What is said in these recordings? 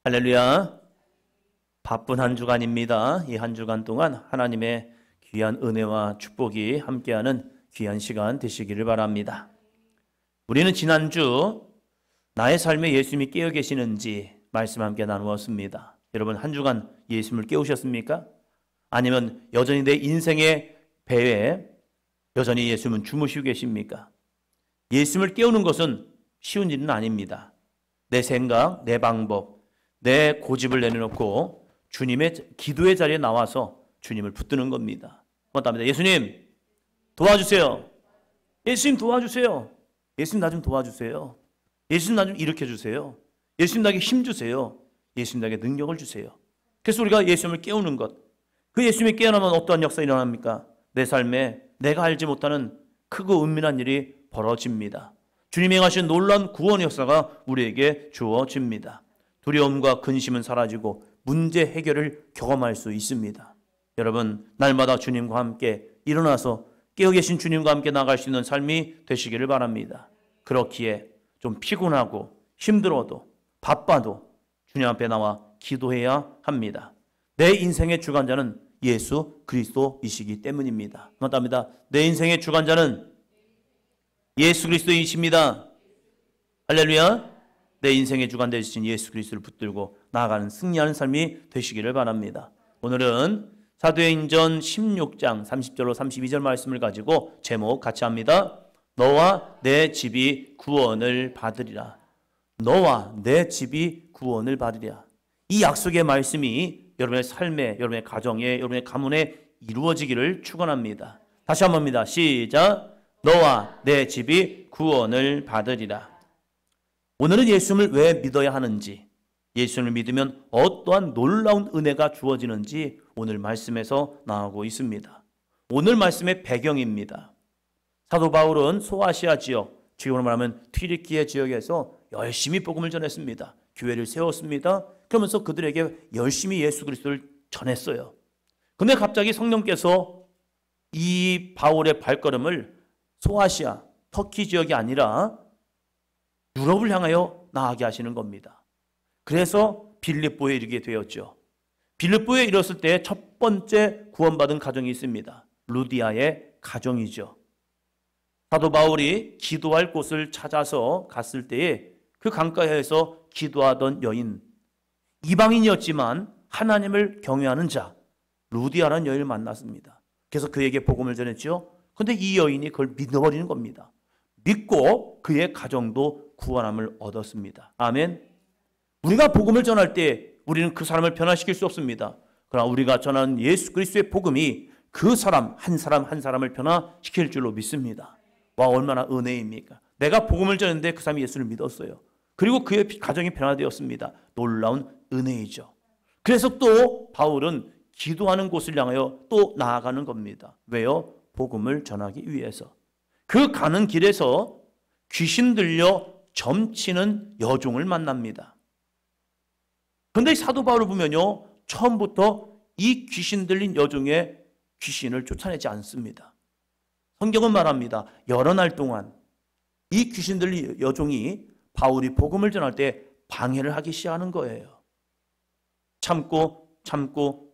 할렐루야. 바쁜 한 주간입니다. 이 한 주간 동안 하나님의 귀한 은혜와 축복이 함께하는 귀한 시간 되시기를 바랍니다. 우리는 지난주 나의 삶에 예수님이 깨어 계시는지 말씀 함께 나누었습니다. 여러분 한 주간 예수님을 깨우셨습니까? 아니면 여전히 내 인생의 배에 여전히 예수님은 주무시고 계십니까? 예수님을 깨우는 것은 쉬운 일은 아닙니다. 내 생각, 내 방법, 내 고집을 내려놓고 주님의 기도의 자리에 나와서 주님을 붙드는 겁니다. 맞답니다. 예수님 도와주세요. 예수님 도와주세요. 예수님 나 좀 도와주세요. 예수님 나 좀 일으켜주세요. 예수님 나에게 힘 주세요. 예수님 나에게 능력을 주세요. 그래서 우리가 예수님을 깨우는 것, 그 예수님이 깨어나면 어떠한 역사가 일어납니까? 내 삶에 내가 알지 못하는 크고 은밀한 일이 벌어집니다. 주님이 행하신 놀라운 구원 역사가 우리에게 주어집니다. 두려움과 근심은 사라지고 문제 해결을 경험할 수 있습니다. 여러분 날마다 주님과 함께 일어나서 깨어 계신 주님과 함께 나갈 수 있는 삶이 되시기를 바랍니다. 그렇기에 좀 피곤하고 힘들어도 바빠도 주님 앞에 나와 기도해야 합니다. 내 인생의 주관자는 예수 그리스도이시기 때문입니다. 맞답니다. 내 인생의 주관자는 예수 그리스도이십니다. 할렐루야. 내 인생의 주관 되신 예수 그리스도를 붙들고 나아가는 승리하는 삶이 되시기를 바랍니다. 오늘은 사도행전 16장 30절로 32절 말씀을 가지고 제목 같이 합니다. 너와 내 집이 구원을 받으리라. 너와 내 집이 구원을 받으리라. 이 약속의 말씀이 여러분의 삶에, 여러분의 가정에, 여러분의 가문에 이루어지기를 축원합니다. 다시 한 번입니다. 시작. 너와 내 집이 구원을 받으리라. 오늘은 예수님을 왜 믿어야 하는지, 예수님을 믿으면 어떠한 놀라운 은혜가 주어지는지 오늘 말씀에서 나오고 있습니다. 오늘 말씀의 배경입니다. 사도 바울은 소아시아 지역, 지금으로 말하면 튀르키예 지역에서 열심히 복음을 전했습니다. 교회를 세웠습니다. 그러면서 그들에게 열심히 예수 그리스도를 전했어요. 근데 갑자기 성령께서 이 바울의 발걸음을 소아시아, 터키 지역이 아니라 유럽을 향하여 나아가게 하시는 겁니다. 그래서 빌립보에 이르게 되었죠. 빌립보에 이르렀을 때 첫 번째 구원받은 가정이 있습니다. 루디아의 가정이죠. 사도 바울이 기도할 곳을 찾아서 갔을 때에 그 강가에서 기도하던 여인, 이방인이었지만 하나님을 경외하는 자 루디아라는 여인을 만났습니다. 그래서 그에게 복음을 전했죠. 그런데 이 여인이 그걸 믿어버리는 겁니다. 믿고 그의 가정도 구원함을 얻었습니다. 아멘. 우리가 복음을 전할 때 우리는 그 사람을 변화시킬 수 없습니다. 그러나 우리가 전하는 예수 그리스도의 복음이 그 사람 한 사람을 변화시킬 줄로 믿습니다. 와, 얼마나 은혜입니까? 내가 복음을 전했는데 그 사람이 예수를 믿었어요. 그리고 그의 가정이 변화되었습니다. 놀라운 은혜이죠. 그래서 또 바울은 기도하는 곳을 향하여 또 나아가는 겁니다. 왜요? 복음을 전하기 위해서. 그 가는 길에서 귀신 들려 점치는 여종을 만납니다. 그런데 사도 바울을 보면요, 처음부터 이 귀신 들린 여종의 귀신을 쫓아내지 않습니다. 성경은 말합니다. 여러 날 동안 이 귀신 들린 여종이 바울이 복음을 전할 때 방해를 하기 시작하는 거예요.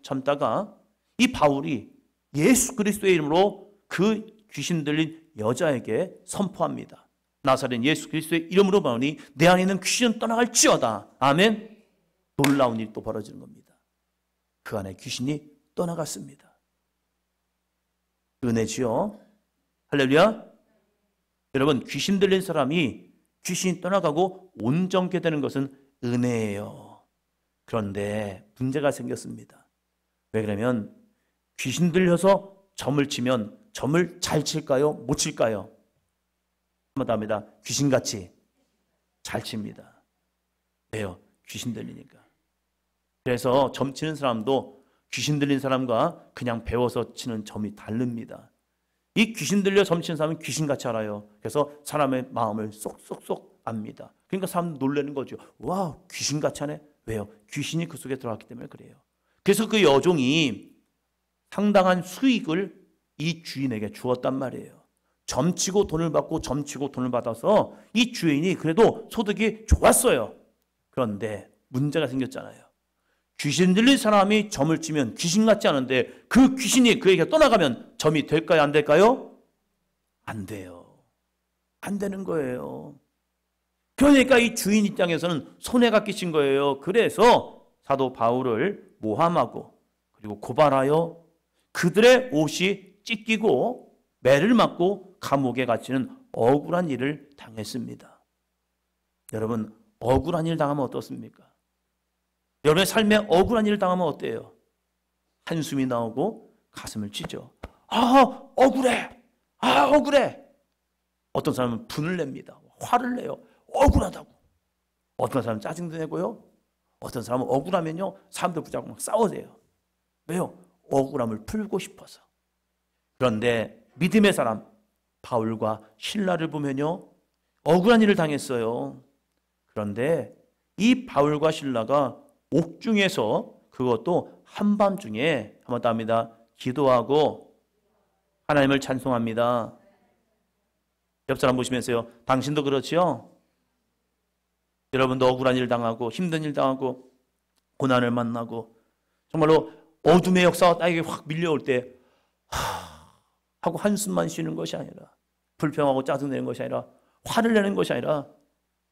참다가 이 바울이 예수 그리스도의 이름으로 그 귀신 들린 여자에게 선포합니다. 나사렛 예수 그리스도의 이름으로 말하니 내 안에 있는 귀신은 떠나갈지어다. 아멘. 놀라운 일이 또 벌어지는 겁니다. 그 안에 귀신이 떠나갔습니다. 은혜지요. 할렐루야. 여러분, 귀신 들린 사람이 귀신이 떠나가고 온전케 되는 것은 은혜예요. 그런데 문제가 생겼습니다. 왜 그러면 귀신 들려서 점을 치면 점을 잘 칠까요? 못 칠까요? 한번 더 합니다. 귀신같이 잘 칩니다. 왜요? 귀신 들리니까. 그래서 점 치는 사람도 귀신 들린 사람과 그냥 배워서 치는 점이 다릅니다. 이 귀신 들려 점 치는 사람은 귀신같이 알아요. 그래서 사람의 마음을 쏙쏙쏙 압니다. 그러니까 사람 놀라는 거죠. 와, 귀신같이 하네. 왜요? 귀신이 그 속에 들어갔기 때문에 그래요. 그래서 그 여종이 상당한 수익을 이 주인에게 주었단 말이에요. 점치고 돈을 받고 점치고 돈을 받아서 이 주인이 그래도 소득이 좋았어요. 그런데 문제가 생겼잖아요. 귀신 들린 사람이 점을 치면 귀신 같지 않은데 그 귀신이 그에게 떠나가면 점이 될까요? 안 될까요? 안 돼요. 안 되는 거예요. 그러니까 이 주인 입장에서는 손해가 끼친 거예요. 그래서 사도 바울을 모함하고 그리고 고발하여 그들의 옷이 찢기고 매를 맞고 감옥에 갇히는 억울한 일을 당했습니다. 여러분, 억울한 일 당하면 어떻습니까? 여러분의 삶에 억울한 일을 당하면 어때요? 한숨이 나오고 가슴을 찢죠. 아, 억울해. 아, 억울해. 어떤 사람은 분을 냅니다. 화를 내요. 억울하다고. 어떤 사람은 짜증도 내고요. 어떤 사람은 억울하면요, 사람들 붙잡고 막 싸우세요. 왜요? 억울함을 풀고 싶어서. 그런데 믿음의 사람 바울과 실라를 보면요, 억울한 일을 당했어요. 그런데 이 바울과 실라가 옥중에서, 그것도 한밤중에 한번 더 합니다, 기도하고 하나님을 찬송합니다. 옆 사람 보시면서요, 당신도 그렇지요? 여러분도 억울한 일 당하고 힘든 일 당하고 고난을 만나고 정말로 어둠의 역사가 나에게 확 밀려올 때 하고 한숨만 쉬는 것이 아니라, 불평하고 짜증내는 것이 아니라, 화를 내는 것이 아니라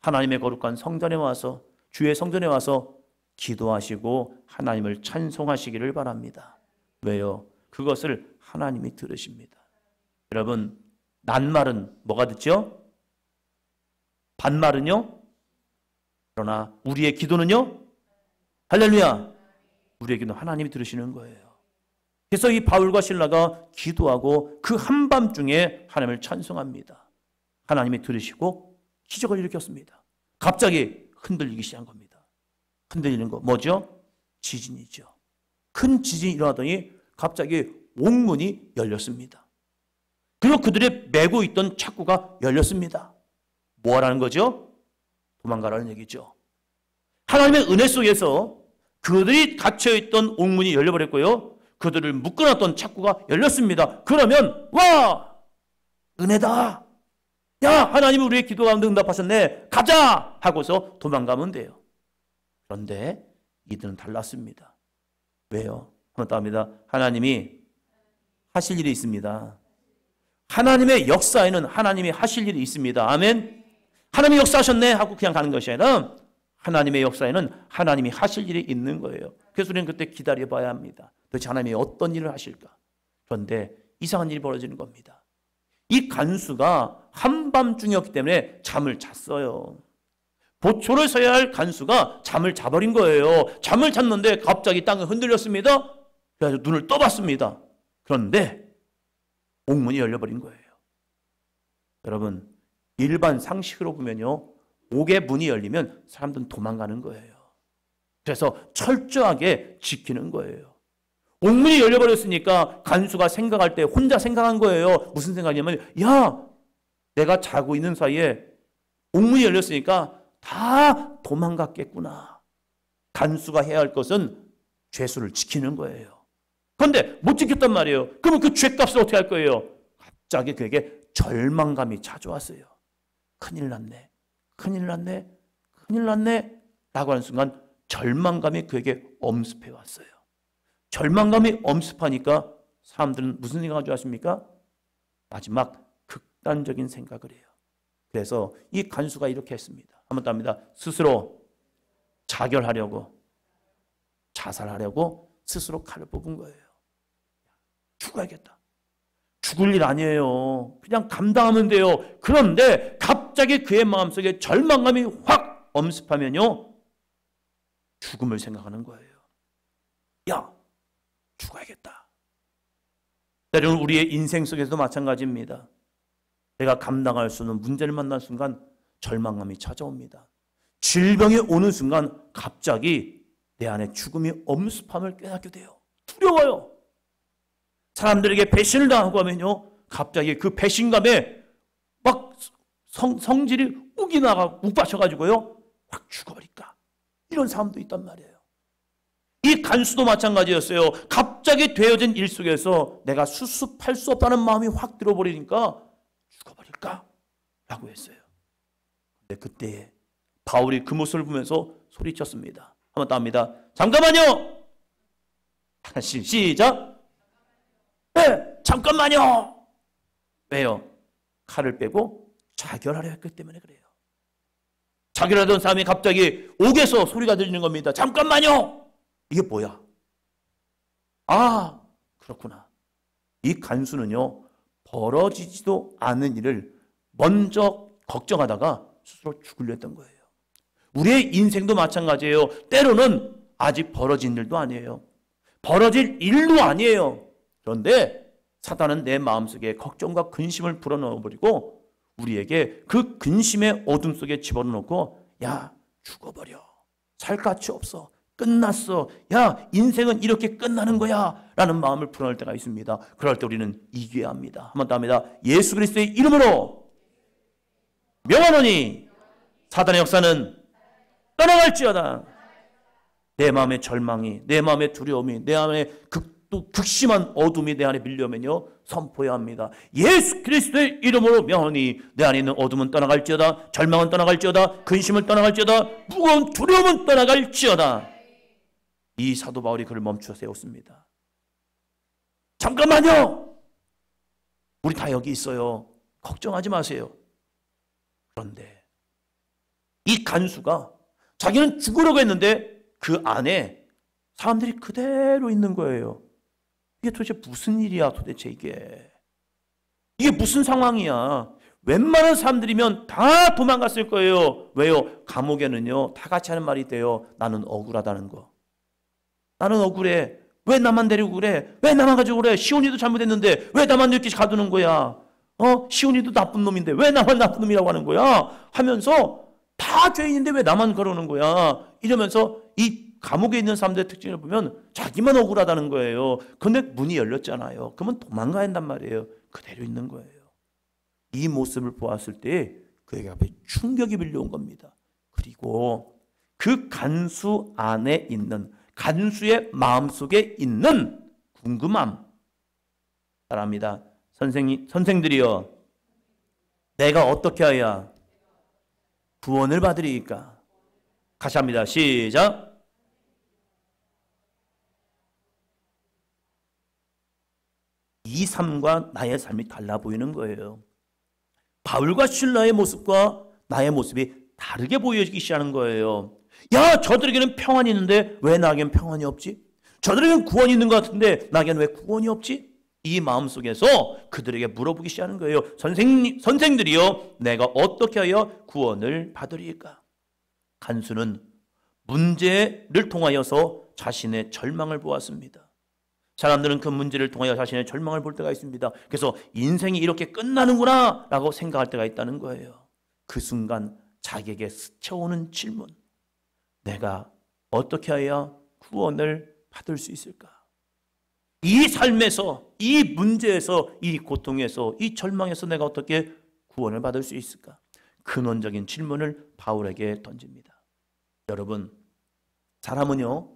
하나님의 거룩한 성전에 와서, 주의 성전에 와서 기도하시고 하나님을 찬송하시기를 바랍니다. 왜요? 그것을 하나님이 들으십니다. 여러분, 낱말은 뭐가 듣죠? 반말은요? 그러나 우리의 기도는요? 할렐루야! 우리의 기도는 하나님이 들으시는 거예요. 그래서 이 바울과 실라가 기도하고 그 한밤중에 하나님을 찬송합니다. 하나님이 들으시고 기적을 일으켰습니다. 갑자기 흔들리기 시작한 겁니다. 흔들리는 거 뭐죠? 지진이죠. 큰 지진이 일어나더니 갑자기 옥문이 열렸습니다. 그리고 그들의 메고 있던 창구가 열렸습니다. 뭐 하라는 거죠? 도망가라는 얘기죠. 하나님의 은혜 속에서 그들이 갇혀있던 옥문이 열려버렸고요, 그들을 묶어놨던 창구가 열렸습니다. 그러면 와! 은혜다! 야! 하나님이 우리의 기도 가운데 응답하셨네, 가자! 하고서 도망가면 돼요. 그런데 이들은 달랐습니다. 왜요? 한번 더 합니다. 하나님이 하실 일이 있습니다. 하나님의 역사에는 하나님이 하실 일이 있습니다. 아멘. 하나님이 역사하셨네 하고 그냥 가는 것이 아니라 하나님의 역사에는 하나님이 하실 일이 있는 거예요. 그래서 우리는 그때 기다려봐야 합니다. 도대체 하나님이 어떤 일을 하실까? 그런데 이상한 일이 벌어지는 겁니다. 이 간수가 한밤중이었기 때문에 잠을 잤어요. 보초를 서야 할 간수가 잠을 자버린 거예요. 잠을 잤는데 갑자기 땅이 흔들렸습니다. 그래서 눈을 떠봤습니다. 그런데 옥문이 열려버린 거예요. 여러분, 일반 상식으로 보면요, 옥의 문이 열리면 사람들은 도망가는 거예요. 그래서 철저하게 지키는 거예요. 옥문이 열려버렸으니까 간수가 생각할 때 혼자 생각한 거예요. 무슨 생각이냐면, 야, 내가 자고 있는 사이에 옥문이 열렸으니까 다 도망갔겠구나. 간수가 해야 할 것은 죄수를 지키는 거예요. 그런데 못 지켰단 말이에요. 그러면 그 죄값을 어떻게 할 거예요? 갑자기 그에게 절망감이 찾아왔어요. 큰일 났네, 큰일 났네, 큰일 났네 라고 하는 순간 절망감이 그에게 엄습해 왔어요. 절망감이 엄습하니까 사람들은 무슨 생각을 하십니까? 마지막 극단적인 생각을 해요. 그래서 이 간수가 이렇게 했습니다. 한번 더 합니다. 스스로 자결하려고, 자살하려고 스스로 칼을 뽑은 거예요. 죽어야겠다. 죽을 일 아니에요. 그냥 감당하면 돼요. 그런데 갑자기 그의 마음속에 절망감이 확 엄습하면요, 죽음을 생각하는 거예요. 야, 죽어야겠다. 때로는 우리의 인생 속에서도 마찬가지입니다. 내가 감당할 수 없는 문제를 만난 순간 절망감이 찾아옵니다. 질병이 오는 순간 갑자기 내 안에 죽음이 엄습함을 깨닫게 돼요. 두려워요. 사람들에게 배신을 당하고 하면요, 갑자기 그 배신감에 막 성질이 욱 받쳐가지고요, 확 죽어버릴까. 이런 사람도 있단 말이에요. 이 간수도 마찬가지였어요. 갑자기 되어진 일 속에서 내가 수습할 수 없다는 마음이 확 들어버리니까 할까? 라고 했어요. 근데 그때 바울이 그 모습을 보면서 소리쳤습니다. 한번 더 합니다. 잠깐만요. 다시 시작. 네, 잠깐만요. 왜요? 칼을 빼고 자결하려 했기 때문에 그래요. 자결하던 사람이 갑자기 옥에서 소리가 들리는 겁니다. 잠깐만요. 이게 뭐야? 아, 그렇구나. 이 간수는요, 벌어지지도 않은 일을 먼저 걱정하다가 스스로 죽으려 했던 거예요. 우리의 인생도 마찬가지예요. 때로는 아직 벌어진 일도 아니에요. 벌어질 일도 아니에요. 그런데 사단은 내 마음속에 걱정과 근심을 불어넣어버리고 우리에게 그 근심의 어둠 속에 집어넣고, 야, 죽어버려. 살 가치 없어. 끝났어. 야, 인생은 이렇게 끝나는 거야. 라는 마음을 불어넣을 때가 있습니다. 그럴 때 우리는 이겨야 합니다. 한번 더 합니다. 예수 그리스도의 이름으로 명하노니 사단의 역사는 떠나갈지어다. 내 마음의 절망이, 내 마음의 두려움이, 내 마음의 극심한 어둠이 내 안에 밀려오면요, 선포해야 합니다. 예수 그리스도의 이름으로 명하노니 내 안에 있는 어둠은 떠나갈지어다. 절망은 떠나갈지어다. 근심은 떠나갈지어다. 무거운 두려움은 떠나갈지어다. 이 사도 바울이 그를 멈추어 세웠습니다. 잠깐만요. 우리 다 여기 있어요. 걱정하지 마세요. 그런데 이 간수가 자기는 죽으려고 했는데 그 안에 사람들이 그대로 있는 거예요. 이게 도대체 무슨 일이야, 도대체 이게 무슨 상황이야. 웬만한 사람들이면 다 도망갔을 거예요. 왜요? 감옥에는요, 다 같이 하는 말이 있대요. 나는 억울하다는 거. 나는 억울해. 왜 나만 데리고 그래? 왜 나만 가지고 그래? 시온이도 잘못했는데 왜 나만 이렇게 가두는 거야? 시온이도 나쁜 놈인데 왜 나만 나쁜 놈이라고 하는 거야? 하면서 다 죄인인데 왜 나만 그러는 거야? 이러면서 이 감옥에 있는 사람들의 특징을 보면 자기만 억울하다는 거예요. 그런데 문이 열렸잖아요. 그러면 도망가야 한단 말이에요. 그대로 있는 거예요. 이 모습을 보았을 때 그에게 앞에 충격이 밀려온 겁니다. 그리고 그 간수 안에 있는, 간수의 마음속에 있는 궁금함 따라합니다. 선생들이여, 내가 어떻게 해야 구원을 받으리이까? 같이 합니다. 시작. 이 삶과 나의 삶이 달라 보이는 거예요. 바울과 실라의 모습과 나의 모습이 다르게 보여지기 시작하는 거예요. 야, 저들에게는 평안이 있는데 왜 나에겐 평안이 없지? 저들에게는 구원이 있는 것 같은데 나에겐 왜 구원이 없지? 이 마음속에서 그들에게 물어보기 시작하는 거예요. 선생들이여, 내가 어떻게 하여 구원을 받으리까? 간수는 문제를 통하여서 자신의 절망을 보았습니다. 사람들은 그 문제를 통하여 자신의 절망을 볼 때가 있습니다. 그래서 인생이 이렇게 끝나는구나 라고 생각할 때가 있다는 거예요. 그 순간 자기에게 스쳐오는 질문, 내가 어떻게 해야 구원을 받을 수 있을까? 이 삶에서, 이 문제에서, 이 고통에서, 이 절망에서 내가 어떻게 구원을 받을 수 있을까? 근원적인 질문을 바울에게 던집니다. 여러분, 사람은요,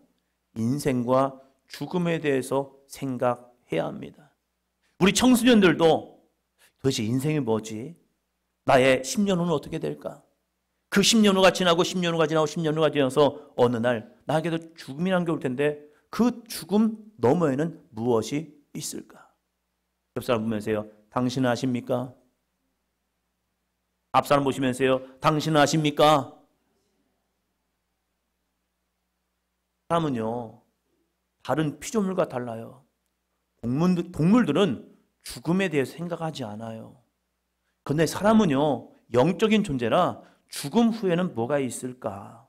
인생과 죽음에 대해서 생각해야 합니다. 우리 청소년들도 도대체 인생이 뭐지? 나의 10년 후는 어떻게 될까? 그 10년 후가 지나고 10년 후가 지나고 10년 후가 지나서 어느 날 나에게도 죽음이란 게 올 텐데 그 죽음 너머에는 무엇이 있을까? 옆 사람 보면서요. 당신은 아십니까? 앞 사람 보시면서요. 당신은 아십니까? 사람은요, 다른 피조물과 달라요. 동물들은 죽음에 대해서 생각하지 않아요. 그런데 사람은요, 영적인 존재라 죽음 후에는 뭐가 있을까?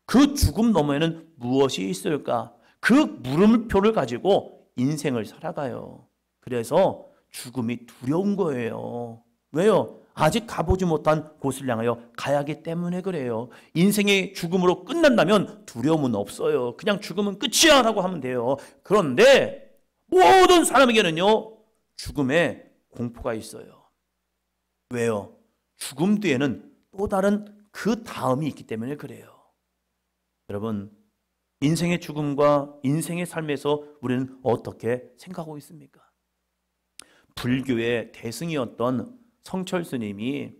그 죽음 너머에는 무엇이 있을까? 그 물음표를 가지고 인생을 살아가요. 그래서 죽음이 두려운 거예요. 왜요? 아직 가보지 못한 곳을 향하여 가야 하기 때문에 그래요. 인생의 죽음으로 끝난다면 두려움은 없어요. 그냥 죽음은 끝이야 라고 하면 돼요. 그런데 모든 사람에게는요, 죽음에 공포가 있어요. 왜요? 죽음 뒤에는 또 다른 그 다음이 있기 때문에 그래요. 여러분, 인생의 죽음과 인생의 삶에서 우리는 어떻게 생각하고 있습니까? 불교의 대승이었던 성철 스님이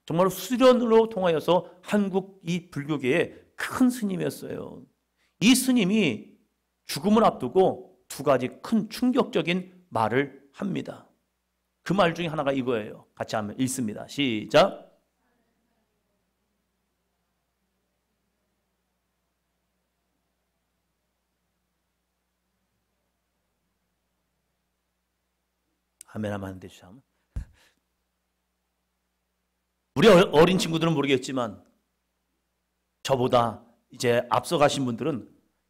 정말 수련으로 통하여서 한국 이 불교계의 큰 스님이었어요. 이 스님이 죽음을 앞두고 두 가지 큰 충격적인 말을 합니다. 그 말 중에 하나가 이거예요. 같이 한번 읽습니다. 시작. 아멘 하면 안 되죠. 참. 우리 어린 친구들은 모르겠지만 저보다 이제 앞서가신 분들은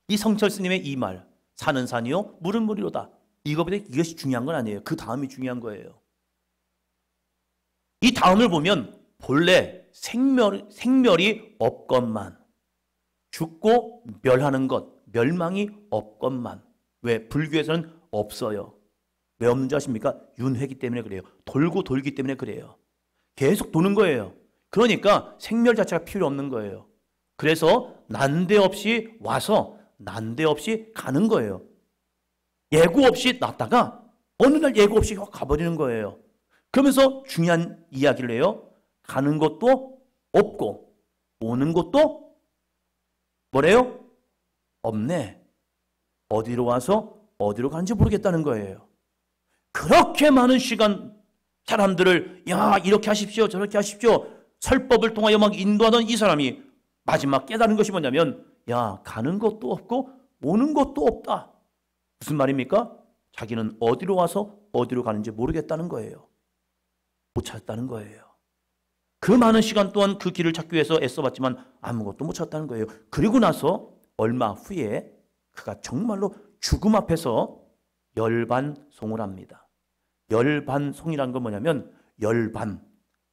이 성철 스님의 이 말, 산은 산이요 물은 물이로다. 이거보다 이것이 중요한 건 아니에요. 그 다음이 중요한 거예요. 이 다음을 보면 본래 생멸이 없건만, 죽고 멸하는 것, 멸망이 없건만. 왜? 불교에서는 없어요. 왜 없는지 아십니까? 윤회기 때문에 그래요. 돌고 돌기 때문에 그래요. 계속 도는 거예요. 그러니까 생멸 자체가 필요 없는 거예요. 그래서 난데없이 와서 난데없이 가는 거예요. 예고 없이 났다가 어느 날 예고 없이 가버리는 거예요. 그러면서 중요한 이야기를 해요. 가는 것도 없고 오는 것도 뭐래요? 없네. 어디로 와서 어디로 가는지 모르겠다는 거예요. 그렇게 많은 시간 사람들을 야 이렇게 하십시오 저렇게 하십시오 설법을 통하여 막 인도하던 이 사람이 마지막 깨달은 것이 뭐냐면 야 가는 것도 없고 오는 것도 없다. 무슨 말입니까? 자기는 어디로 와서 어디로 가는지 모르겠다는 거예요. 못 찾았다는 거예요. 그 많은 시간 동안 그 길을 찾기 위해서 애써봤지만 아무것도 못 찾았다는 거예요. 그리고 나서 얼마 후에 그가 정말로 죽음 앞에서 열반송을 합니다. 열반송이란 건 뭐냐면 열반,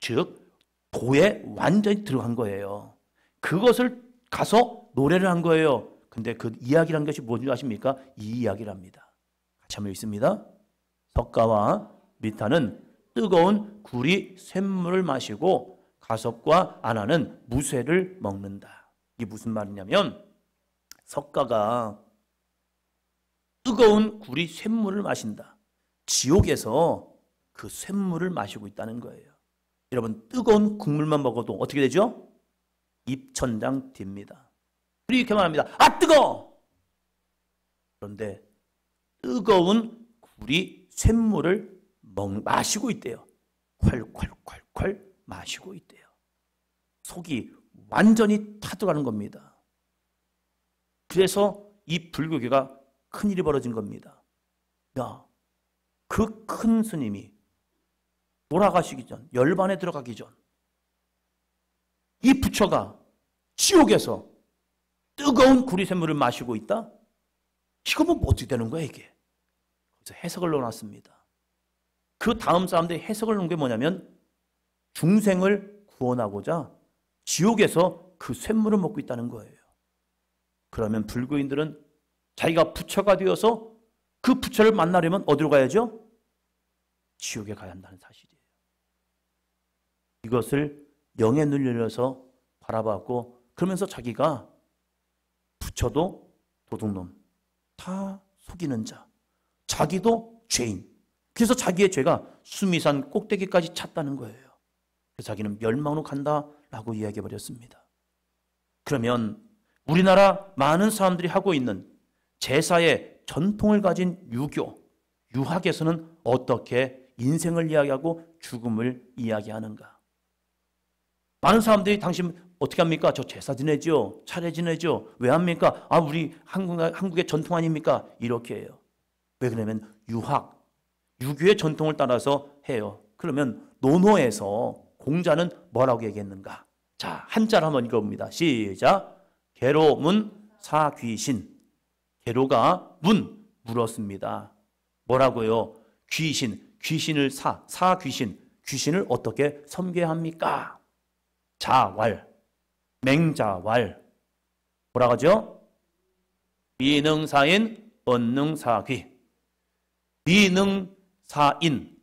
즉 도에 완전히 들어간 거예요. 그것을 가서 노래를 한 거예요. 근데 그 이야기라는 것이 뭔지 아십니까? 이 이야기랍니다. 같이 한번 읽습니다. 석가와 미타는 뜨거운 구리 샘물을 마시고 가섭과 아나는 무쇠를 먹는다. 이게 무슨 말이냐면 석가가 뜨거운 구리 샘물을 마신다. 지옥에서 그 샘물을 마시고 있다는 거예요. 여러분 뜨거운 국물만 먹어도 어떻게 되죠? 입천장 딥니다. 이렇게 말합니다. 아 뜨거워! 그런데 뜨거운 구리 샘물을 마시고 있대요. 콸콸콸콸 마시고 있대요. 속이 완전히 타들어가는 겁니다. 그래서 이 불교계가 큰일이 벌어진 겁니다. 야, 그 큰 스님이 돌아가시기 전, 열반에 들어가기 전, 이 부처가 지옥에서 뜨거운 구리샘물을 마시고 있다? 이거 뭐 어떻게 되는 거야 이게? 그래서 해석을 넣어놨습니다. 그 다음 사람들이 해석을 넣은 게 뭐냐면 중생을 구원하고자 지옥에서 그 샘물을 먹고 있다는 거예요. 그러면 불교인들은 자기가 부처가 되어서 그 부처를 만나려면 어디로 가야죠? 지옥에 가야 한다는 사실이에요. 이것을 영에 눌려서 바라봤고 그러면서 자기가 부처도 도둑놈, 다 속이는 자, 자기도 죄인. 그래서 자기의 죄가 수미산 꼭대기까지 찼다는 거예요. 그래서 자기는 멸망으로 간다라고 이야기해버렸습니다. 그러면 우리나라 많은 사람들이 하고 있는 제사의 전통을 가진 유교, 유학에서는 어떻게 인생을 이야기하고 죽음을 이야기하는가? 많은 사람들이 당신 어떻게 합니까? 저 제사 지내죠. 차례 지내죠. 왜 합니까? 아, 우리 한국의 전통 아닙니까? 이렇게 해요. 왜 그러냐면 유학, 유교의 전통을 따라서 해요. 그러면 논어에서 공자는 뭐라고 얘기했는가? 자, 한자를 한번 읽어봅니다. 시작. 계로 문 사귀신. 계로가 물었습니다. 뭐라고요? 귀신을 사귀신. 귀신을 어떻게 섬겨야 합니까? 자왈, 맹자왈. 뭐라고 하죠? 비능사인, 언능사귀. 비능사인.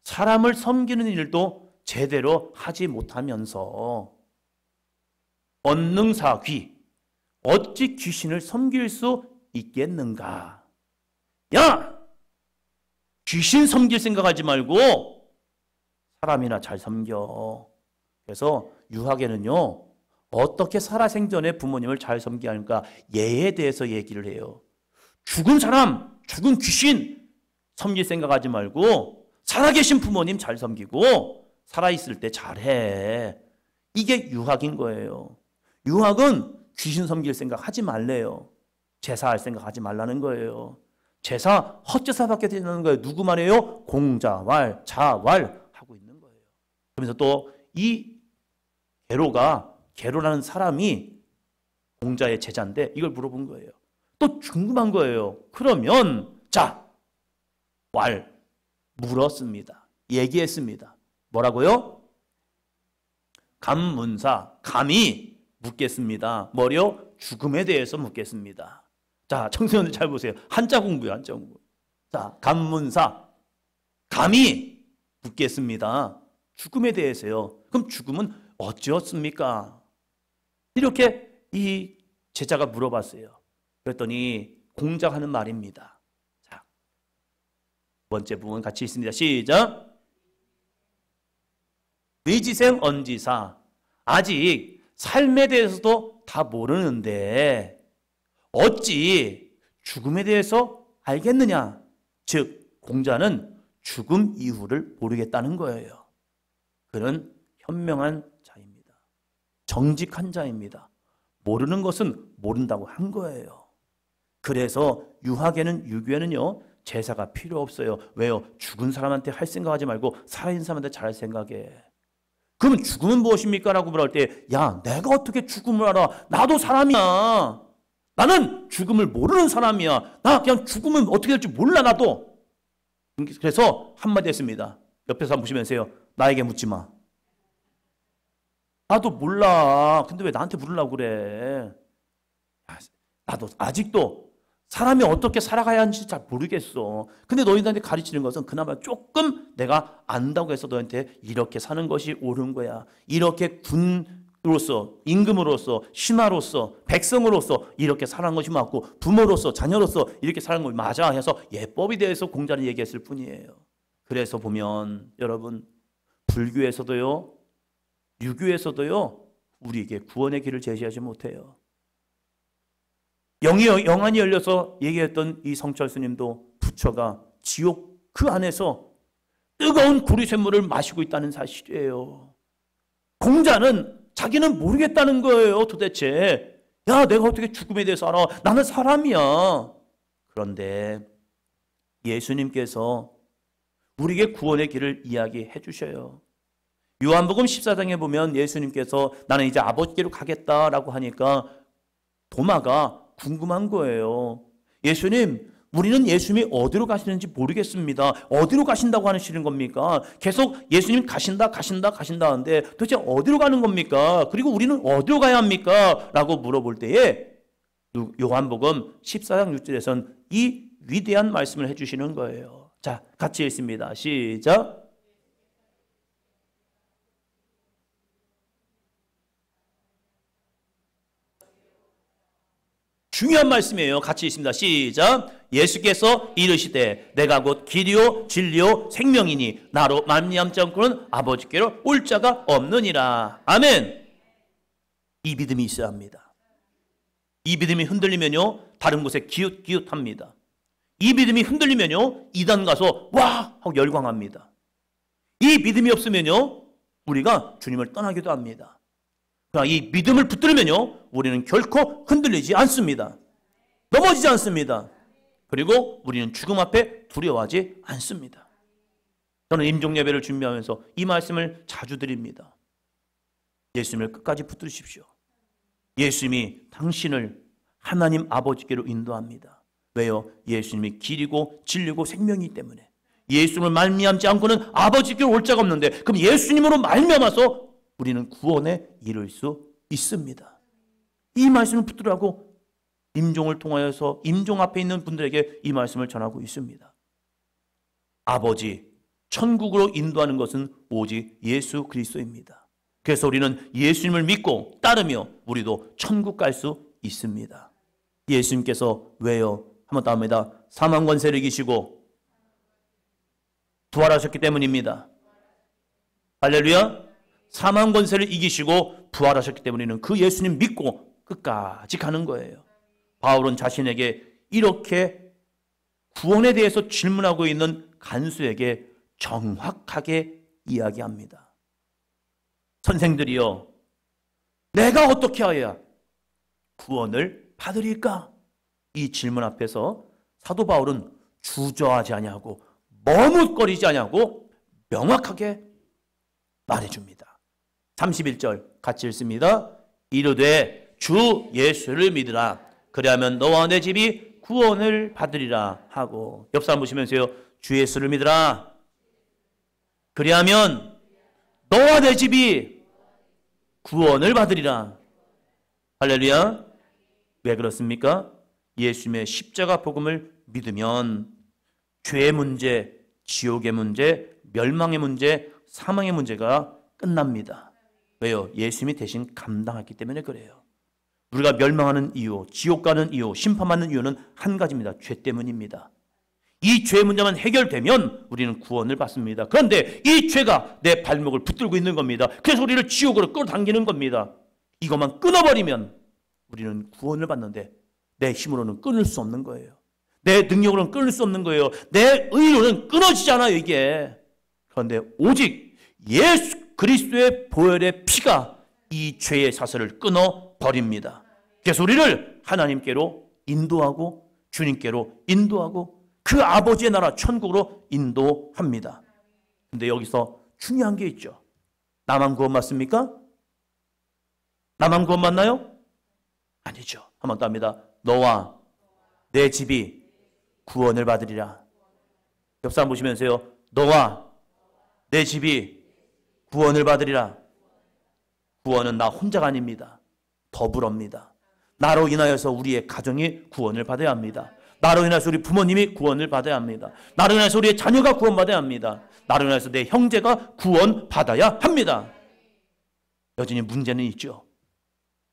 사람을 섬기는 일도 제대로 하지 못하면서 언능사귀. 어찌 귀신을 섬길 수 있겠는가? 야! 귀신 섬길 생각하지 말고 사람이나 잘 섬겨. 그래서 유학에는요, 어떻게 살아생전에 부모님을 잘 섬겨야 하는가 예에 대해서 얘기를 해요. 죽은 사람, 죽은 귀신 섬길 생각하지 말고 살아계신 부모님 잘 섬기고 살아있을 때 잘해. 이게 유학인 거예요. 유학은 귀신 섬길 생각 하지 말래요. 제사할 생각 하지 말라는 거예요. 제사 헛제사 받게 되는 거예요. 누구 말이에요? 공자왈, 자왈 하고 있는 거예요. 그러면서 또 이 게로라는 사람이 공자의 제자인데 이걸 물어본 거예요. 또 궁금한 거예요. 그러면 자, 물었습니다. 얘기했습니다. 뭐라고요? 감문사, 감히 묻겠습니다. 뭐요? 죽음에 대해서 묻겠습니다. 자, 청소년들 잘 보세요. 한자 공부요, 한자 공부. 자, 감문사, 감히 묻겠습니다. 죽음에 대해서요. 그럼 죽음은 어찌었습니까? 이렇게 이 제자가 물어봤어요. 그랬더니 공자가 하는 말입니다. 자, 두 번째 부분 같이 있습니다. 시작. 의지생 언지사. 아직 삶에 대해서도 다 모르는데 어찌 죽음에 대해서 알겠느냐? 즉 공자는 죽음 이후를 모르겠다는 거예요. 그는 현명한 자입니다. 정직한 자입니다. 모르는 것은 모른다고 한 거예요. 그래서 유교에는요 제사가 필요 없어요. 왜요? 죽은 사람한테 할 생각하지 말고 살아있는 사람한테 잘할 생각해. 그러면 죽음은 무엇입니까? 라고 물을 때, 야, 내가 어떻게 죽음을 알아? 나도 사람이야. 나는 죽음을 모르는 사람이야. 나 그냥 죽음은 어떻게 될지 몰라, 나도. 그래서 한마디 했습니다. 옆에서 한번 보시면서요. 나에게 묻지 마. 나도 몰라. 근데 왜 나한테 물으려고 그래? 나도 아직도 사람이 어떻게 살아가야 하는지 잘 모르겠어. 근데 너희들한테 가르치는 것은 그나마 조금 내가 안다고 해서 너한테 이렇게 사는 것이 옳은 거야. 이렇게 군으로서, 임금으로서, 신하로서, 백성으로서 이렇게 사는 것이 맞고 부모로서, 자녀로서 이렇게 사는 것이 맞아 해서 예법에 대해서 공자는 얘기했을 뿐이에요. 그래서 보면 여러분 불교에서도요, 유교에서도요 우리에게 구원의 길을 제시하지 못해요. 영안이 열려서 얘기했던 이 성철 스님도 부처가 지옥 그 안에서 뜨거운 구리샘물을 마시고 있다는 사실이에요. 공자는 자기는 모르겠다는 거예요. 도대체 야, 내가 어떻게 죽음에 대해서 알아? 나는 사람이야. 그런데 예수님께서 우리에게 구원의 길을 이야기해 주셔요. 요한복음 14장에 보면 예수님께서 나는 이제 아버지께로 가겠다라고 하니까 도마가 궁금한 거예요. 예수님, 우리는 예수님이 어디로 가시는지 모르겠습니다. 어디로 가신다고 하시는 겁니까? 계속 예수님 가신다 하는데 도대체 어디로 가는 겁니까? 그리고 우리는 어디로 가야 합니까? 라고 물어볼 때에 요한복음 14장 6절에서는 이 위대한 말씀을 해주시는 거예요. 자, 같이 읽습니다. 시작. 중요한 말씀이에요. 같이 있습니다. 시작. 예수께서 이르시되 내가 곧 길이요 진리요 생명이니 나로 말미암지 않고는 아버지께로 올 자가 없느니라. 아멘. 이 믿음이 있어야 합니다. 이 믿음이 흔들리면요 다른 곳에 기웃기웃합니다. 이 믿음이 흔들리면요 이단 가서 와 하고 열광합니다. 이 믿음이 없으면요 우리가 주님을 떠나기도 합니다. 이 믿음을 붙들면요 우리는 결코 흔들리지 않습니다. 넘어지지 않습니다. 그리고 우리는 죽음 앞에 두려워하지 않습니다. 저는 임종 예배를 준비하면서 이 말씀을 자주 드립니다. 예수님을 끝까지 붙드십시오. 예수님이 당신을 하나님 아버지께로 인도합니다. 왜요? 예수님이 길이고 진리고 생명이기 때문에. 예수님을 말미암지 않고는 아버지께로 올 자가 없는데 그럼 예수님으로 말미암아서 우리는 구원에 이를 수 있습니다. 이 말씀을 붙들라고 임종을 통하여서 임종 앞에 있는 분들에게 이 말씀을 전하고 있습니다. 아버지, 천국으로 인도하는 것은 오직 예수 그리스도입니다. 그래서 우리는 예수님을 믿고 따르며 우리도 천국 갈 수 있습니다. 예수님께서 왜요? 한번 더 합니다. 사망 권세를 이기시고 부활하셨기 때문입니다. 할렐루야. 사망 권세를 이기시고 부활하셨기 때문에 우리는 그 예수님 믿고 끝까지 가는 거예요. 바울은 자신에게 이렇게 구원에 대해서 질문하고 있는 간수에게 정확하게 이야기합니다. 선생들이여, 내가 어떻게 하여야 구원을 받으리까? 이 질문 앞에서 사도 바울은 주저하지 아니하고 머뭇거리지 아니하고 명확하게 말해줍니다. 31절 같이 읽습니다. 이르되 주 예수를 믿으라. 그리하면 너와 내 집이 구원을 받으리라 하고, 옆 사람 보시면서요. 주 예수를 믿으라. 그리하면 너와 내 집이 구원을 받으리라. 할렐루야. 왜 그렇습니까? 예수님의 십자가 복음을 믿으면 죄의 문제, 지옥의 문제, 멸망의 문제, 사망의 문제가 끝납니다. 왜요? 예수님이 대신 감당했기 때문에 그래요. 우리가 멸망하는 이유, 지옥 가는 이유, 심판받는 이유는 한 가지입니다. 죄 때문입니다. 이 죄의 문제만 해결되면 우리는 구원을 받습니다. 그런데 이 죄가 내 발목을 붙들고 있는 겁니다. 그래서 우리를 지옥으로 끌어당기는 겁니다. 이것만 끊어버리면 우리는 구원을 받는데 내 힘으로는 끊을 수 없는 거예요. 내 능력으로는 끊을 수 없는 거예요. 내 의로는 끊어지잖아요, 이게. 그런데 오직 예수 그리스도의 보혈의 피가 이 죄의 사슬을 끊어버립니다. 그래서 우리를 하나님께로 인도하고 주님께로 인도하고 그 아버지의 나라 천국으로 인도합니다. 근데 여기서 중요한 게 있죠. 나만 구원 받습니까? 나만 구원 받나요? 아니죠. 한 번 더 합니다. 너와 내 집이 구원을 받으리라. 옆 사람 보시면서요. 너와 내 집이 구원을 받으리라. 구원은 나 혼자가 아닙니다. 더불어입니다. 나로 인하여서 우리의 가정이 구원을 받아야 합니다. 나로 인해서 우리 부모님이 구원을 받아야 합니다. 나로 인해서 우리의 자녀가 구원받아야 합니다. 나로 인해서 내 형제가 구원받아야 합니다. 여전히 문제는 있죠.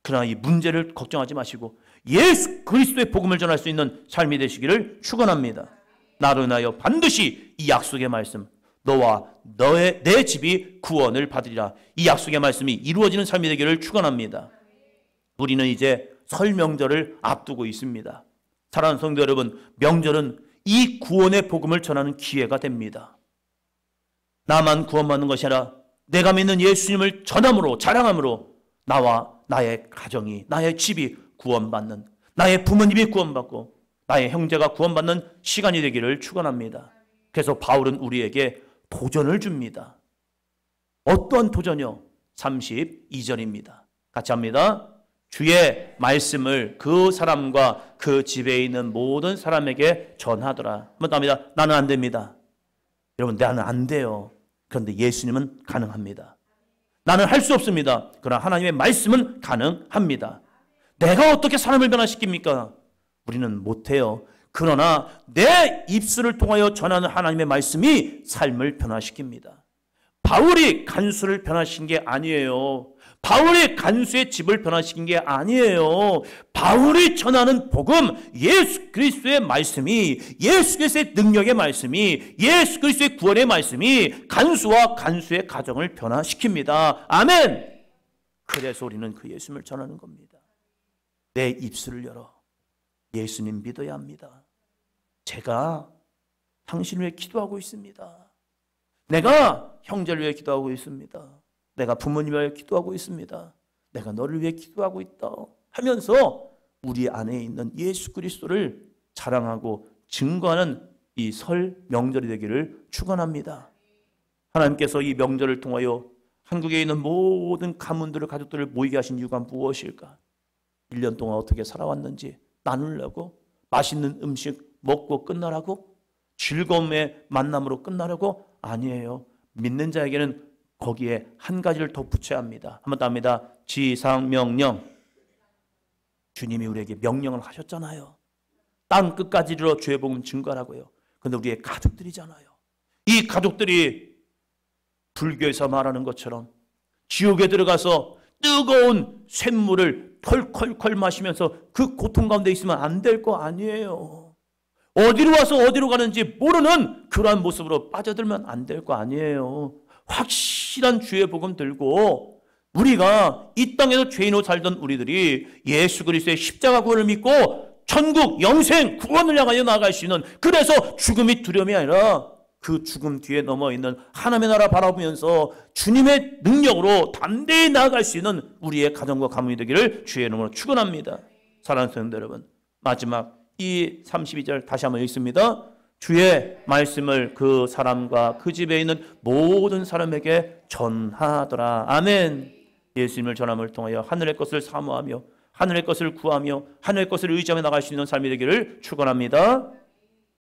그러나 이 문제를 걱정하지 마시고 예수 그리스도의 복음을 전할 수 있는 삶이 되시기를 축원합니다. 나로 인하여 반드시 이 약속의 말씀, 너와 내 집이 구원을 받으리라. 이 약속의 말씀이 이루어지는 삶이 되기를 축원합니다. 우리는 이제 설 명절을 앞두고 있습니다. 사랑하는 성도 여러분, 명절은 이 구원의 복음을 전하는 기회가 됩니다. 나만 구원받는 것이 아니라 내가 믿는 예수님을 전함으로 자랑함으로 나와 나의 가정이, 나의 집이 구원받는, 나의 부모님이 구원받고 나의 형제가 구원받는 시간이 되기를 축원합니다. 그래서 바울은 우리에게 도전을 줍니다. 어떤 도전이요? 32절입니다. 같이 합니다. 주의 말씀을 그 사람과 그 집에 있는 모든 사람에게 전하더라. 한번 더 합니다. 나는 안 됩니다. 여러분, 나는 안 돼요. 그런데 예수님은 가능합니다. 나는 할 수 없습니다. 그러나 하나님의 말씀은 가능합니다. 내가 어떻게 사람을 변화시킵니까? 우리는 못해요. 그러나 내 입술을 통하여 전하는 하나님의 말씀이 삶을 변화시킵니다. 바울이 간수를 변화시킨 게 아니에요. 바울이 간수의 집을 변화시킨 게 아니에요. 바울이 전하는 복음, 예수 그리스도의 말씀이, 예수 그리스도의 능력의 말씀이, 예수 그리스도의 구원의 말씀이 간수와 간수의 가정을 변화시킵니다. 아멘. 그래서 우리는 그 예수님을 전하는 겁니다. 내 입술을 열어 예수님 믿어야 합니다. 제가 당신을 위해 기도하고 있습니다. 내가 형제를 위해 기도하고 있습니다. 내가 부모님을 위해 기도하고 있습니다. 내가 너를 위해 기도하고 있다 하면서 우리 안에 있는 예수 그리스도를 자랑하고 증거하는 이 설 명절이 되기를 축원합니다. 하나님께서 이 명절을 통하여 한국에 있는 모든 가문들을, 가족들을 모이게 하신 이유가 무엇일까? 1년 동안 어떻게 살아왔는지 나누려고, 맛있는 음식 먹고 끝나라고, 즐거움의 만남으로 끝나려고? 아니에요. 믿는 자에게는 거기에 한 가지를 더 붙여야 합니다. 한번 더 합니다. 지상명령. 주님이 우리에게 명령을 하셨잖아요. 땅 끝까지 이르러 주의 복음 증거하라고요. 그런데 우리의 가족들이잖아요. 이 가족들이 불교에서 말하는 것처럼 지옥에 들어가서 뜨거운 쇳물을 컬컬컬 마시면서 그 고통 가운데 있으면 안 될 거 아니에요. 어디로 와서 어디로 가는지 모르는 그러한 모습으로 빠져들면 안 될 거 아니에요. 확실히 확실한 주의 복음 들고 우리가 이 땅에서 죄인으로 살던 우리들이 예수 그리스도의 십자가 구원을 믿고 천국, 영생, 구원을 향하여 나아갈 수 있는, 그래서 죽음이 두려움이 아니라 그 죽음 뒤에 넘어있는 하나님의 나라 바라보면서 주님의 능력으로 담대히 나아갈 수 있는 우리의 가정과 가문이 되기를 주의 이름으로 축원합니다. 사랑하는 성도 여러분, 마지막 이 32절 다시 한번 읽습니다. 주의 말씀을 그 사람과 그 집에 있는 모든 사람에게 전하더라. 아멘. 예수님을 전함을 통하여 하늘의 것을 사모하며 하늘의 것을 구하며 하늘의 것을 의지하며 나갈 수 있는 삶이 되기를 축원합니다.